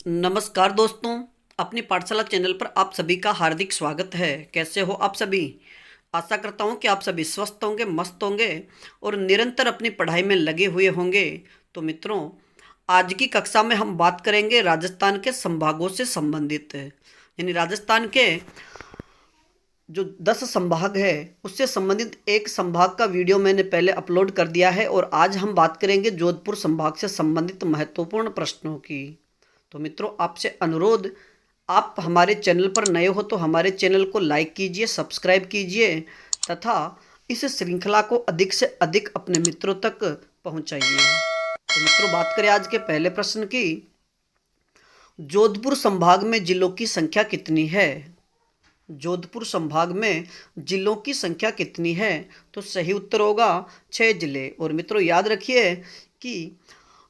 नमस्कार दोस्तों, अपनी पाठशाला चैनल पर आप सभी का हार्दिक स्वागत है। कैसे हो आप सभी? आशा करता हूँ कि आप सभी स्वस्थ होंगे, मस्त होंगे और निरंतर अपनी पढ़ाई में लगे हुए होंगे। तो मित्रों, आज की कक्षा में हम बात करेंगे राजस्थान के संभागों से संबंधित, यानी राजस्थान के जो 10 संभाग है उससे संबंधित एक संभाग का वीडियो मैंने पहले अपलोड कर दिया है और आज हम बात करेंगे जोधपुर संभाग से संबंधित महत्वपूर्ण प्रश्नों की। तो मित्रों, आपसे अनुरोध, आप हमारे चैनल पर नए हो तो हमारे चैनल को लाइक कीजिए, सब्सक्राइब कीजिए तथा इस श्रृंखला को अधिक से अधिक अपने मित्रों तक पहुंचाइए। तो मित्रों, बात करें आज के पहले प्रश्न की। जोधपुर संभाग में जिलों की संख्या कितनी है? जोधपुर संभाग में जिलों की संख्या कितनी है? तो सही उत्तर होगा 6 जिले। और मित्रों, याद रखिए कि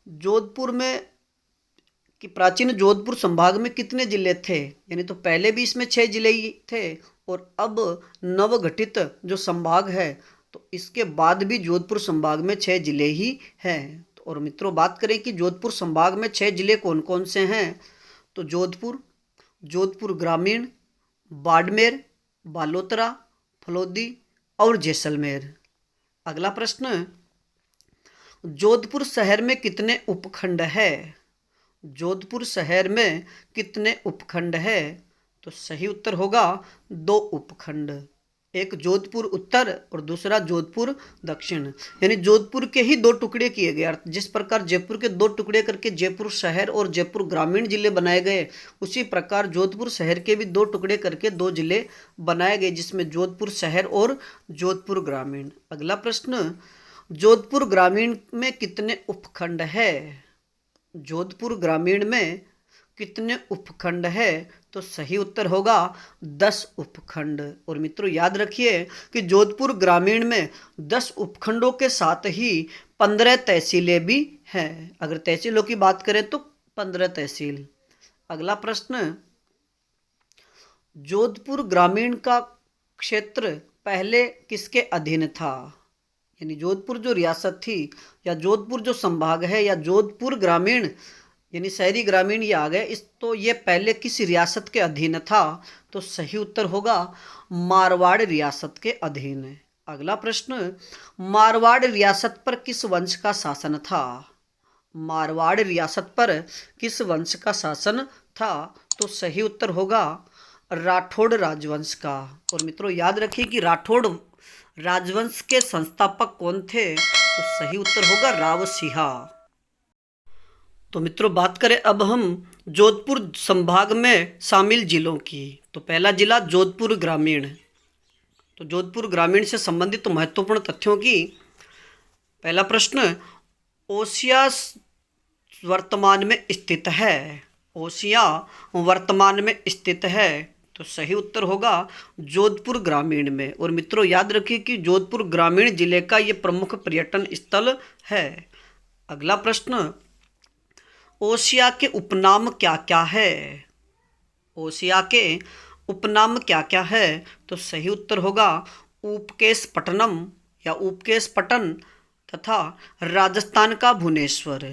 जोधपुर में कि प्राचीन जोधपुर संभाग में कितने जिले थे, यानी तो पहले भी इसमें 6 जिले ही थे और अब नवगठित जो संभाग है तो इसके बाद भी जोधपुर संभाग में 6 जिले ही हैं। और मित्रों, बात करें कि जोधपुर संभाग में 6 जिले कौन कौन से हैं, तो जोधपुर, जोधपुर ग्रामीण, बाड़मेर, बालोतरा, फलोदी और जैसलमेर। अगला प्रश्न, जोधपुर शहर में कितने उपखंड है? जोधपुर शहर में कितने उपखंड है? तो सही उत्तर होगा 2 उपखंड, एक जोधपुर उत्तर और दूसरा जोधपुर दक्षिण। यानी जोधपुर के ही 2 टुकड़े किए गए। जिस प्रकार जयपुर के 2 टुकड़े करके जयपुर शहर और जयपुर ग्रामीण जिले बनाए गए, उसी प्रकार जोधपुर शहर के भी 2 टुकड़े करके 2 जिले बनाए गए, जिसमें जोधपुर शहर और जोधपुर ग्रामीण। अगला प्रश्न, जोधपुर ग्रामीण में कितने उपखंड है? जोधपुर ग्रामीण में कितने उपखंड है? तो सही उत्तर होगा 10 उपखंड। और मित्रों, याद रखिए कि जोधपुर ग्रामीण में 10 उपखंडों के साथ ही 15 तहसीलें भी हैं। अगर तहसीलों की बात करें तो 15 तहसील। अगला प्रश्न, जोधपुर ग्रामीण का क्षेत्र पहले किसके अधीन था? यानी जोधपुर जो रियासत थी या जोधपुर जो संभाग है या जोधपुर ग्रामीण यानी शहरी ग्रामीण ये आ गए, इस तो ये पहले किस रियासत के अधीन था? तो सही उत्तर होगा मारवाड़ रियासत के अधीन है। अगला प्रश्न, मारवाड़ रियासत पर किस वंश का शासन था? मारवाड़ रियासत पर किस वंश का शासन था? तो सही उत्तर होगा राठौड़ राजवंश का। और मित्रों, याद रखिए कि राठौड़ राजवंश के संस्थापक कौन थे? तो सही उत्तर होगा राव सिंहा। तो मित्रों, बात करें अब हम जोधपुर संभाग में शामिल जिलों की। तो पहला जिला जोधपुर ग्रामीण। तो जोधपुर ग्रामीण से संबंधित महत्वपूर्ण तथ्यों की पहला प्रश्न, ओसिया वर्तमान में स्थित है। ओसिया वर्तमान में स्थित है। तो सही उत्तर होगा जोधपुर ग्रामीण में। और मित्रों, याद रखिए कि जोधपुर ग्रामीण जिले का ये प्रमुख पर्यटन स्थल है। अगला प्रश्न, ओसिया के उपनाम क्या क्या है? ओसिया के उपनाम क्या क्या है? तो सही उत्तर होगा ऊपकेश पट्टनम या ऊपकेश पट्टन तथा राजस्थान का भुवनेश्वर।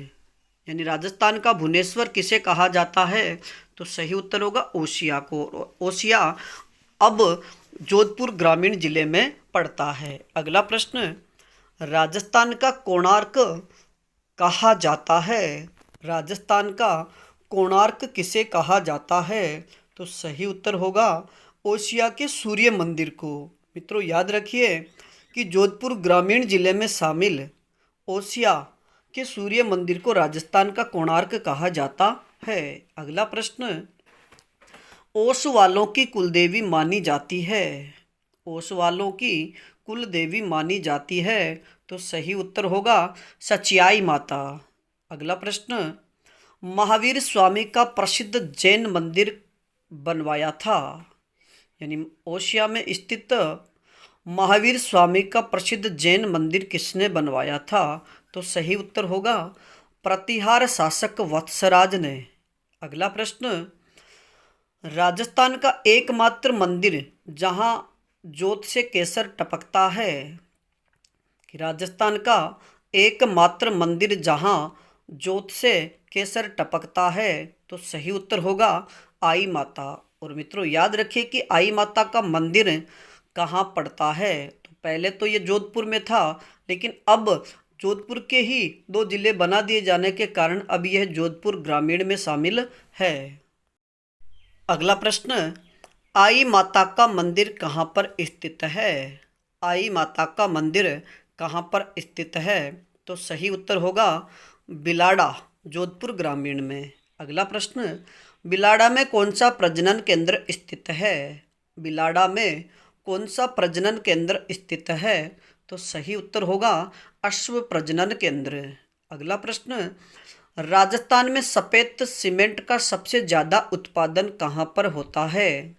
यानी राजस्थान का भुवनेश्वर किसे कहा जाता है? तो सही उत्तर होगा ओसिया को। ओसिया अब जोधपुर ग्रामीण जिले में पड़ता है। अगला प्रश्न, राजस्थान का कोणार्क कहा जाता है? राजस्थान का कोणार्क किसे कहा जाता है? तो सही उत्तर होगा ओसिया के सूर्य मंदिर को। मित्रों, याद रखिए कि जोधपुर ग्रामीण जिले में शामिल ओसिया के सूर्य मंदिर को राजस्थान का कोणार्क कहा जाता है। अगला प्रश्न, ओस वालों की कुलदेवी मानी जाती है। ओस वालों की कुलदेवी मानी जाती है। तो सही उत्तर होगा सचियाई माता। अगला प्रश्न, महावीर स्वामी का प्रसिद्ध जैन मंदिर बनवाया था। यानी ओसिया में स्थित महावीर स्वामी का प्रसिद्ध जैन मंदिर किसने बनवाया था? तो सही उत्तर होगा प्रतिहार शासक वत्सराज ने। अगला प्रश्न, राजस्थान का एकमात्र मंदिर जहां जोत से केसर टपकता है। कि राजस्थान का एकमात्र मंदिर जहां जोत से केसर टपकता है, तो सही उत्तर होगा आई माता। और मित्रों याद रखिए कि आई माता का मंदिर कहाँ पड़ता है। तो पहले तो ये जोधपुर में था, लेकिन अब जोधपुर के ही 2 जिले बना दिए जाने के कारण अब यह जोधपुर ग्रामीण में शामिल है। अगला प्रश्न, आई माता का मंदिर कहाँ पर स्थित है? आई माता का मंदिर कहाँ पर स्थित है? तो सही उत्तर होगा बिलाड़ा, जोधपुर ग्रामीण में। अगला प्रश्न, बिलाड़ा में कौन सा प्रजनन केंद्र स्थित है? बिलाड़ा में कौन सा प्रजनन केंद्र स्थित है? तो सही उत्तर होगा अश्व प्रजनन केंद्र। अगला प्रश्न, राजस्थान में सफेद सीमेंट का सबसे ज़्यादा उत्पादन कहाँ पर होता है?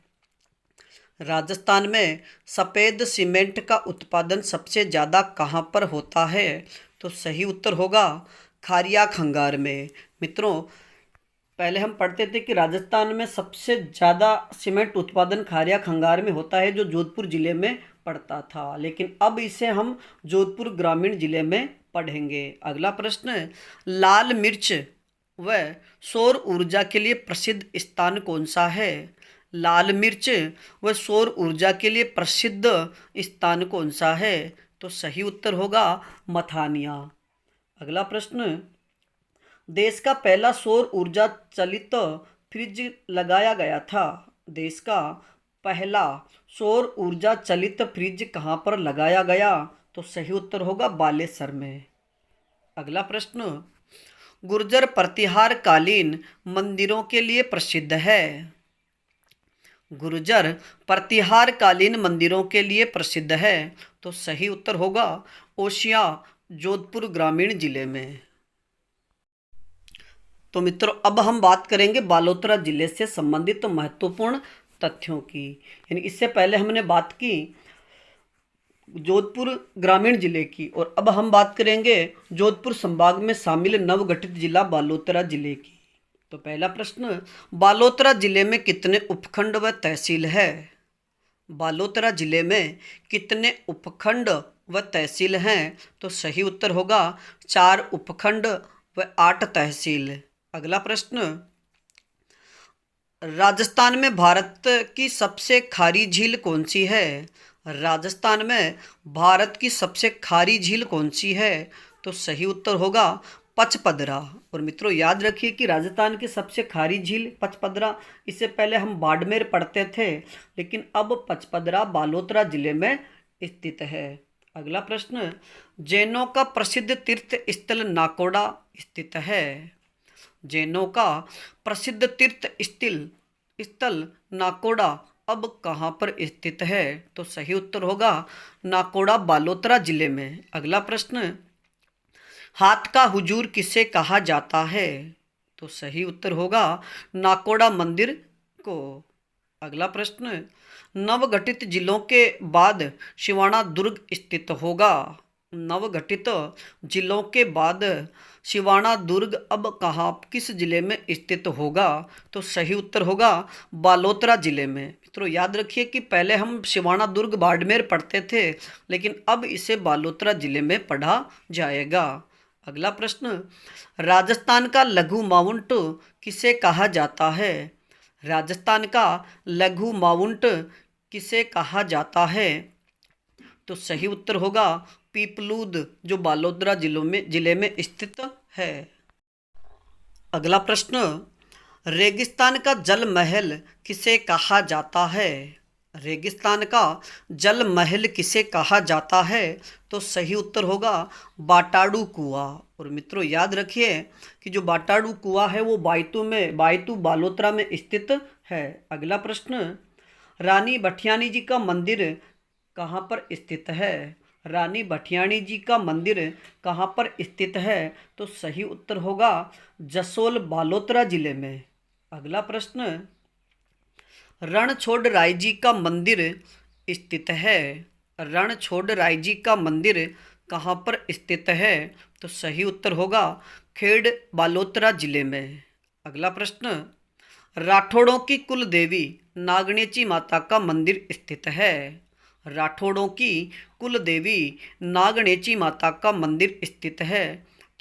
राजस्थान में सफ़ेद सीमेंट का उत्पादन सबसे ज़्यादा कहाँ पर होता है? तो सही उत्तर होगा खारिया खंगार में। मित्रों पहले हम पढ़ते थे कि राजस्थान में सबसे ज़्यादा सीमेंट उत्पादन खारिया खंगार में होता है, जो जोधपुर ज़िले में पड़ता था, लेकिन अब इसे हम जोधपुर ग्रामीण ज़िले में पढ़ेंगे। अगला प्रश्न, लाल मिर्च व सौर ऊर्जा के लिए प्रसिद्ध स्थान कौन सा है? लाल मिर्च व सौर ऊर्जा के लिए प्रसिद्ध स्थान कौन सा है? तो सही उत्तर होगा मथानिया। अगला प्रश्न, देश का पहला सौर ऊर्जा चलित फ्रिज लगाया गया था। देश का पहला सौर ऊर्जा चलित फ्रिज कहाँ पर लगाया गया? तो सही उत्तर होगा बालेश्वर में। अगला प्रश्न, गुर्जर प्रतिहार कालीन मंदिरों के लिए प्रसिद्ध है। गुर्जर प्रतिहार कालीन मंदिरों के लिए प्रसिद्ध है। तो सही उत्तर होगा ओसिया, जोधपुर ग्रामीण जिले में। तो मित्रों अब हम बात करेंगे बालोतरा जिले से संबंधित महत्वपूर्ण तथ्यों की। यानी इससे पहले हमने बात की जोधपुर ग्रामीण जिले की, और अब हम बात करेंगे जोधपुर संभाग में शामिल नवगठित जिला बालोतरा जिले की। तो पहला प्रश्न, बालोतरा जिले में कितने उपखंड व तहसील है? बालोतरा जिले में कितने उपखंड व तहसील हैं? तो सही उत्तर होगा 4 उपखंड व 8 तहसील। अगला प्रश्न, राजस्थान में भारत की सबसे खारी झील कौन सी है? राजस्थान में भारत की सबसे खारी झील कौन सी है? तो सही उत्तर होगा पचपदरा। और मित्रों याद रखिए कि राजस्थान की सबसे खारी झील पचपदरा, इससे पहले हम बाड़मेर पढ़ते थे, लेकिन अब पचपदरा बालोतरा जिले में स्थित है। अगला प्रश्न, जैनों का प्रसिद्ध तीर्थ स्थल नाकोड़ा स्थित है। जैनों का प्रसिद्ध तीर्थ स्थल नाकोड़ा अब कहाँ पर स्थित है? तो सही उत्तर होगा नाकोड़ा बालोतरा जिले में। अगला प्रश्न, हाथ का हुजूर किसे कहा जाता है? तो सही उत्तर होगा नाकोड़ा मंदिर को। अगला प्रश्न, नवगठित जिलों के बाद सिवाना दुर्ग स्थित होगा। नवगठित जिलों के बाद सिवाना दुर्ग अब कहाँ किस जिले में स्थित होगा? तो सही उत्तर होगा बालोतरा जिले में। मित्रों याद रखिए कि पहले हम सिवाना दुर्ग बाड़मेर पढ़ते थे, लेकिन अब इसे बालोतरा जिले में पढ़ा जाएगा। अगला प्रश्न, राजस्थान का लघु माउंट किसे कहा जाता है? राजस्थान का लघु माउंट किसे कहा जाता है? तो सही उत्तर होगा पीपलूद, जो बालोतरा जिले में स्थित है। अगला प्रश्न, रेगिस्तान का जल महल किसे कहा जाता है? रेगिस्तान का जल महल किसे कहा जाता है? तो सही उत्तर होगा बाटाड़ू कुआं। और मित्रों याद रखिए कि जो बाटाड़ू कुआं है वो बायतू बालोतरा में स्थित है। अगला प्रश्न, रानी भटियानी जी का मंदिर कहाँ पर स्थित है? रानी भटियानी जी का मंदिर कहाँ पर स्थित है? तो सही उत्तर होगा जसोल बालोतरा जिले में। अगला प्रश्न, रणछोड़ राय जी का मंदिर स्थित है। रणछोड़ राय जी का मंदिर कहाँ पर स्थित है? तो सही उत्तर होगा खेड़ बालोतरा जिले में। अगला प्रश्न, राठौड़ों की कुल देवी नागणेची माता का मंदिर स्थित है। राठौड़ों की कुल देवी नागणेची माता का मंदिर स्थित है।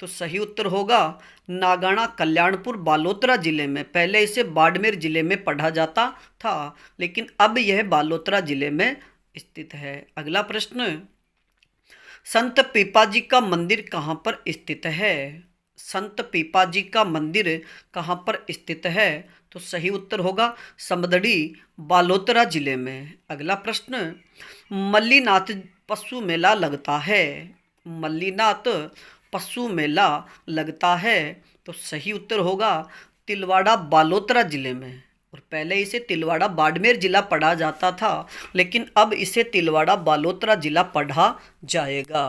तो सही उत्तर होगा नागाना कल्याणपुर बालोतरा जिले में। पहले इसे बाड़मेर जिले में पढ़ा जाता था, लेकिन अब यह बालोतरा जिले में स्थित है। अगला प्रश्न, संत पीपाजी का मंदिर कहाँ पर स्थित है? संत पीपाजी का मंदिर कहाँ पर स्थित है? तो सही उत्तर होगा समदड़ी बालोतरा जिले में। अगला प्रश्न, मल्लीनाथ पशु मेला लगता है। मल्लीनाथ पशु मेला लगता है, तो सही उत्तर होगा तिलवाड़ा बालोतरा जिले में। और पहले इसे तिलवाड़ा बाड़मेर जिला पढ़ा जाता था, लेकिन अब इसे तिलवाड़ा बालोतरा जिला पढ़ा जाएगा।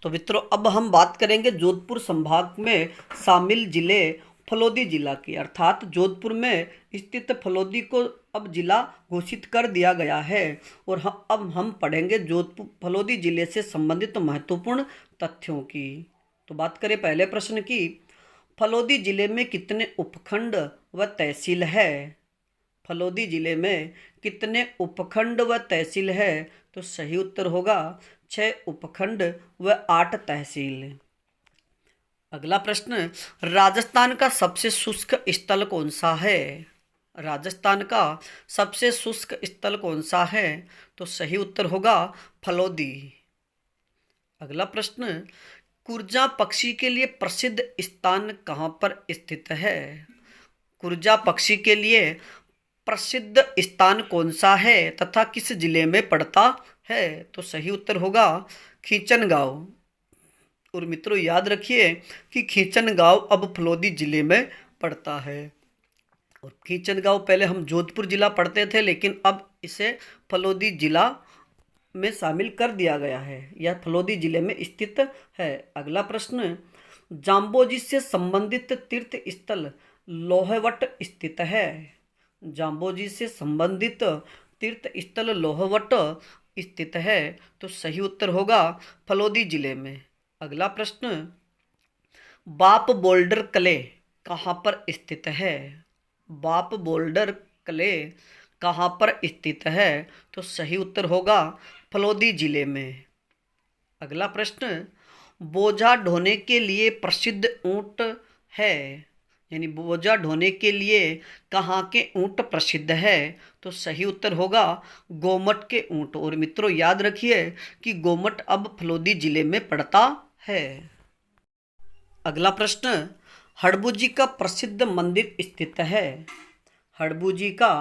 तो मित्रों, अब हम बात करेंगे जोधपुर संभाग में शामिल जिले फलोदी जिला की, अर्थात जोधपुर में स्थित फलोदी को अब जिला घोषित कर दिया गया है। और अब हम पढ़ेंगे जोधपुर फलोदी जिले से संबंधित महत्वपूर्ण तथ्यों की। तो बात करें पहले प्रश्न की, फलोदी जिले में कितने उपखंड व तहसील है? फलोदी जिले में कितने उपखंड व तहसील है? तो सही उत्तर होगा 6 उपखंड व 8 तहसील। अगला प्रश्न, राजस्थान का सबसे शुष्क स्थल कौन सा है? राजस्थान का सबसे शुष्क स्थल कौन सा है? तो सही उत्तर होगा फलोदी। अगला प्रश्न, कुरजा पक्षी के लिए प्रसिद्ध स्थान कहाँ पर स्थित है? कुरजा पक्षी के लिए प्रसिद्ध स्थान कौन सा है तथा किस जिले में पड़ता है? तो सही उत्तर होगा खींचनगांव। और मित्रों, याद रखिए कि खींचनगांव अब फलोदी जिले में पड़ता है। और खींचनगांव पहले हम जोधपुर जिला पढ़ते थे, लेकिन अब इसे फलोदी जिला में शामिल कर दिया गया है। यह फलोदी जिले में स्थित है। अगला प्रश्न, जाम्बोजी से संबंधित तीर्थ स्थल लोहवट स्थित है। जाम्बोजी से संबंधित तीर्थ स्थल लोहवट स्थित है, तो सही उत्तर होगा फलोदी जिले में। अगला प्रश्न, बाप बोल्डर कले कहाँ पर स्थित है? बाप बोल्डर कले कहाँ पर स्थित है? तो सही उत्तर होगा फलोदी जिले में। अगला प्रश्न, बोझा ढोने के लिए प्रसिद्ध ऊंट है, यानी बोझा ढोने के लिए कहाँ के ऊंट प्रसिद्ध है? तो सही उत्तर होगा गोमट के ऊंट। और मित्रों, याद रखिए कि गोमट अब फलोदी जिले में पड़ता है। अगला प्रश्न, हड़बू जी का प्रसिद्ध मंदिर स्थित है। हड़बू जी का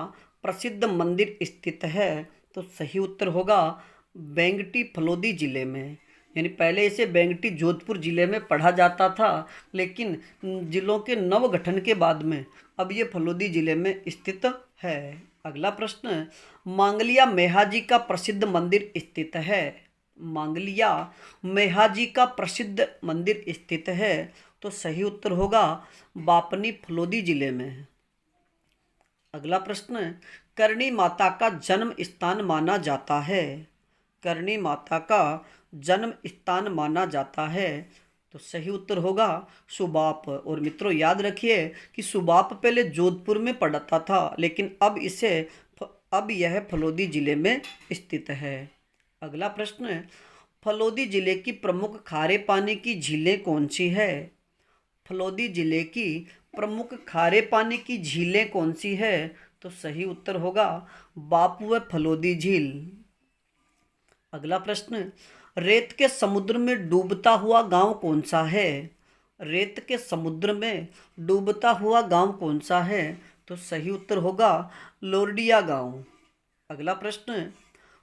प्रसिद्ध मंदिर स्थित है, तो सही उत्तर होगा बेंगटी फलोदी जिले में। यानी पहले इसे बेंगटी जोधपुर जिले में पढ़ा जाता था, लेकिन जिलों के नव गठन के बाद में अब ये फलोदी जिले में स्थित है। अगला प्रश्न, मांगलिया मेहाजी का प्रसिद्ध मंदिर स्थित है। मांगलिया मेहाजी का प्रसिद्ध मंदिर स्थित है, तो सही उत्तर होगा बापनी फलोदी जिले में। अगला प्रश्न, करणी माता का जन्म स्थान माना जाता है। करणी माता का जन्म स्थान माना जाता है, तो सही उत्तर होगा सुबाप। और मित्रों, याद रखिए कि सुबाप पहले जोधपुर में पड़ता था, लेकिन अब यह फलोदी जिले में स्थित है। अगला प्रश्न, फलोदी जिले की प्रमुख खारे पानी की झीलें कौन सी है? फलोदी जिले की प्रमुख खारे पानी की झीलें कौन सी है? तो सही उत्तर होगा बापू व फलोदी झील। अगला प्रश्न, रेत के समुद्र में डूबता हुआ गांव कौन सा है? रेत के समुद्र में डूबता हुआ गांव कौन सा है? तो सही उत्तर होगा लोरडिया गांव। अगला प्रश्न,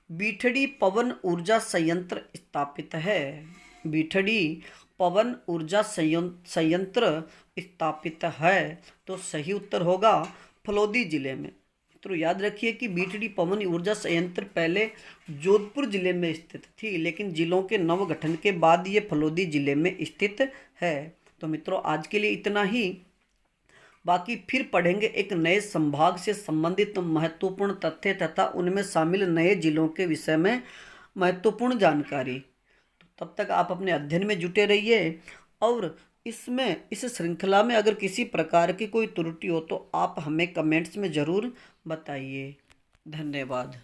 बीठड़ी पवन ऊर्जा संयंत्र स्थापित है। बीठड़ी पवन ऊर्जा संयंत्र स्थापित है, तो सही उत्तर होगा फलोदी जिले में। तो याद रखिए कि बीठड़ी पवन ऊर्जा संयंत्र पहले जोधपुर जिले में स्थित थी, लेकिन जिलों के नव गठन के बाद ये फलोदी जिले में स्थित है। तो मित्रों, आज के लिए इतना ही। बाकी फिर पढ़ेंगे एक नए संभाग से संबंधित महत्वपूर्ण तथ्य तथा उनमें शामिल नए जिलों के विषय में महत्वपूर्ण जानकारी। तो तब तक आप अपने अध्ययन में जुटे रहिए। और इस श्रृंखला में अगर किसी प्रकार की कोई त्रुटि हो तो आप हमें कमेंट्स में ज़रूर बताइए। धन्यवाद।